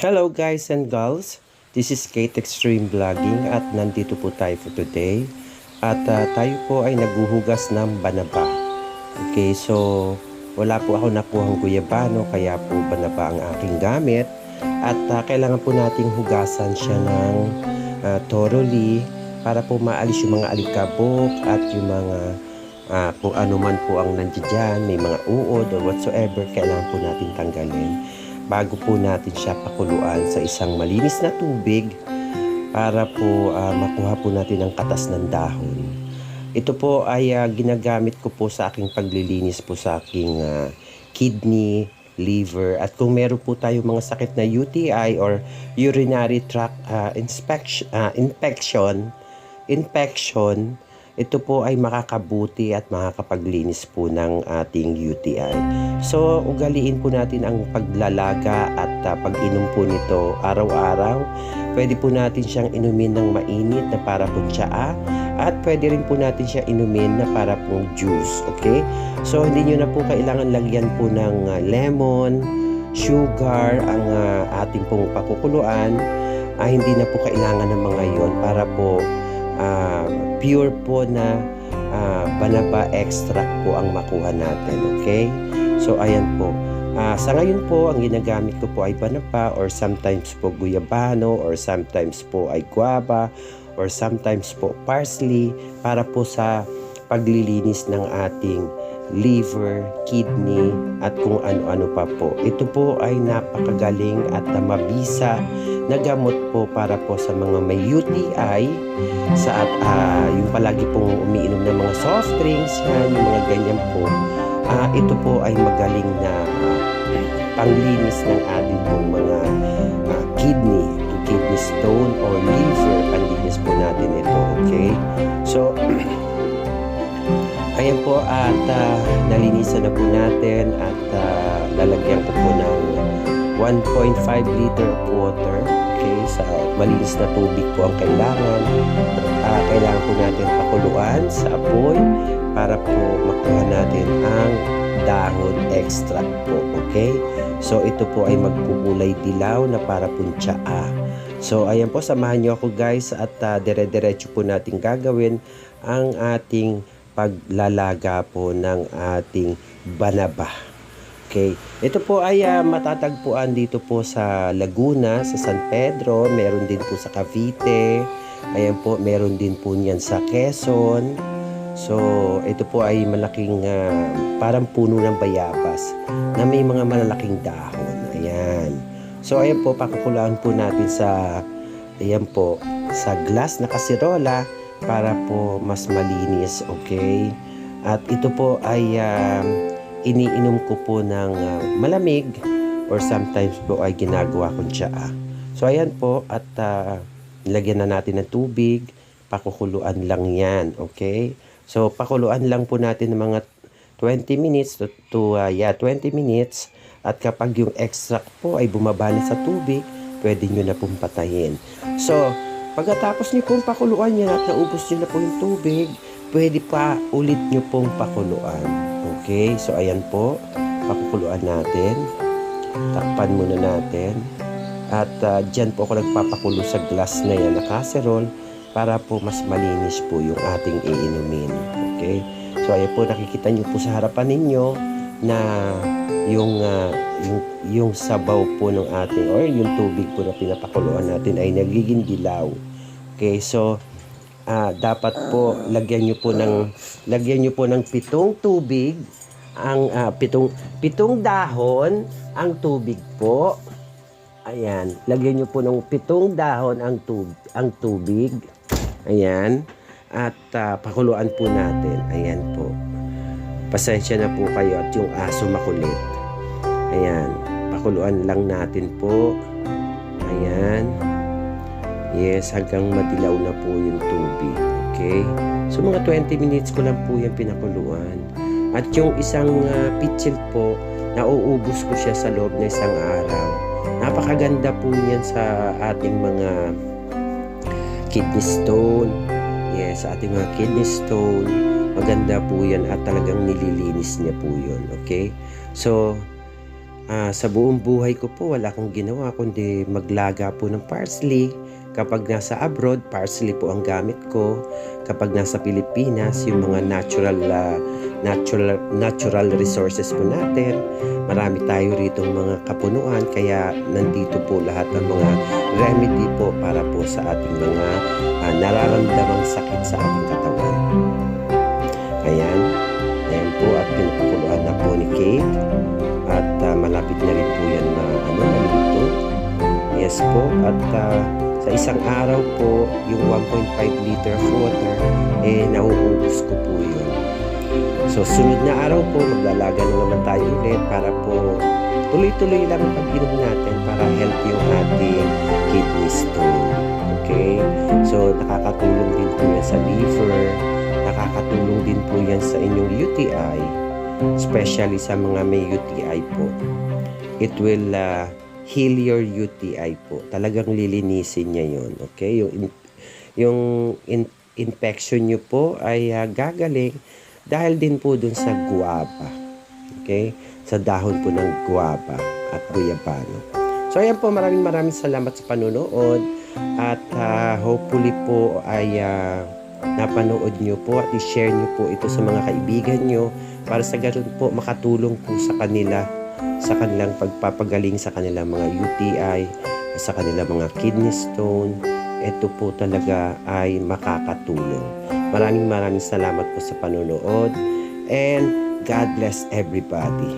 Hello guys and girls, this is Kate Extreme Vlogging at nandito po tayo for today at tayo po ay naghuhugas ng banaba. Okay, so wala po ako nakuhang guyabano kaya po banaba ang aking gamit at kailangan po nating hugasan siya ng thoroughly para po maalis yung mga alikabok at yung mga kung ano man po ang nandiyan, may mga uod or whatsoever, kailangan po natin tanggalin bago po natin siya pakuluan sa isang malinis na tubig para po makuha po natin ang katas ng dahon. Ito po ay ginagamit ko po sa aking paglilinis po sa aking kidney, liver, at kung meron po tayo mga sakit na UTI or urinary tract infection, ito po ay makakabuti at makakapaglinis po ng ating UTI. So, ugaliin po natin ang paglalaga at pag-inom po nito araw-araw. Pwede po natin siyang inumin ng mainit na para po tsaa at pwede rin po natin siya inumin na para pong juice. Okay? So, hindi nyo na po kailangan lagyan po ng lemon, sugar, ang ating pong pakukuluan. Hindi na po kailangan ng mga yon para po pure po na banaba extract po ang makuha natin. Okay? So, ayan po. Sa ngayon po, ang ginagamit ko po ay banaba or sometimes po guyabano or sometimes po ay guava or sometimes po parsley para po sa paglilinis ng ating liver, kidney, at kung ano-ano pa po. Ito po ay napakagaling at mabisa na gamot po para po sa mga may UTI, sa yung palagi pong umiinom ng mga soft drinks, yan, yung mga ganyan po. Ito po ay magaling na panglinis ng ating pong mga kidney stone or liver, panlinis po natin ito. Okay? So, ayan po at nalinisan na po natin at lalagyan ko po ng 1.5 liter of water. Okay, sa malinis na tubig po ang kailangan. Kailangan po natin pakuluan sa apoy para po makuha natin ang dahon extract po. Okay, so ito po ay magkukulay dilaw na para po tsaa. So ayan po, samahan nyo ako guys at dire-diretso po natin gagawin ang ating paglalaga po ng ating banaba. Okay. Ito po ay matatagpuan dito po sa Laguna, sa San Pedro. Meron din po sa Cavite. Ayan po, meron din po niyan sa Quezon. So, ito po ay malaking parang puno ng bayabas na may mga malalaking dahon. Ayan. So, ayan po, pakukulaan po natin sa, ayan po, sa glass na kasirola para po mas malinis. Okay. At ito po ay iniinom ko po ng malamig or sometimes po ay ginagawa kong tsaa. So ayan po at nilagyan na natin ng tubig, pakukuluan lang yan, okay? So pakuluan lang po natin ng mga 20 minutes to 20 minutes at kapag yung extract po ay bumaba na sa tubig, pwede nyo na pong patayin. So pagkatapos nyo pong pakuluan yan at naubos nyo na po yung tubig, pwede pa ulit nyo pong pakuluan. Okay, so ayan po, pakukuluan natin. Takpan muna natin. At dyan po ako nagpapakulo sa glass na yan na casserole para po mas malinis po yung ating iinumin. Okay, so ayan po, nakikita nyo po sa harapan ninyo na yung sabaw po ng ating or yung tubig po na pinapakuluan natin ay nagiging dilaw. Okay, so dapat po lagyan niyo po ng 7 tubig ang 7 dahon ang tubig po. Ayan, lagyan niyo po ng 7 dahon ang tubig. Ayan, at pakuluan po natin. Ayan po. Pasensya na po kayo at yung aso makulit. Ayan, pakuluan lang natin po. Ayan. Yes, hanggang madilaw na po yung tubig. Okay? So, mga 20 minutes ko lang po yung pinakuluan. At yung isang pitsil po, nauubos ko siya sa loob na isang araw. Napakaganda po yan sa ating mga kidney stone. Yes, sa ating mga kidney stone. Maganda po yan at talagang nililinis niya po yun. Okay? So, Sa buong buhay ko po, wala akong ginawa kundi maglaga po ng parsley. Kapag nasa abroad, parsley po ang gamit ko. Kapag nasa Pilipinas, yung mga natural resources po natin. Marami tayo rito mga kapunuan, kaya nandito po lahat ng mga remedy po para po sa ating mga nararamdamang sakit sa ating katawan. Ayan po, at pinupukuluan na po ni Kate. At malapit na rin po yan na maluto. Yes po, at sa isang araw po, yung 1.5 liter of water, nauubos ko po yun. So, sunod na araw po, maglalaga na naman tayo ulit para po tuloy-tuloy lang ang pag-inom natin para healthy yung ating kidney stone. Okay? So, nakakatulong din po yan sa liver, nakakatulong din po yan sa inyong UTI, especially sa mga may UTI po. It will heal your UTI po. Talagang lilinisin niya yun. Okay? Yung infection nyo po ay gagaling dahil din po dun sa guava. Okay? Sa dahon po ng guava at guyabano. So, ayan po. Maraming salamat sa panunood. At hopefully po ay napanood nyo po at i-share nyo po ito sa mga kaibigan nyo para sa ganun po makatulong po sa kanila sa kanilang pagpapagaling sa kanilang mga UTI, sa kanilang mga kidney stone. Ito po talaga ay makakatulong. Maraming salamat po sa panonood, and God bless everybody.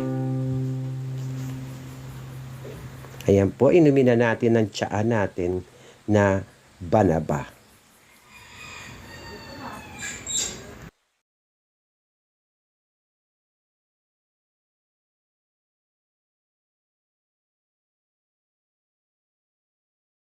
Ayan po, inumin na natin ang tsaa natin na banaba.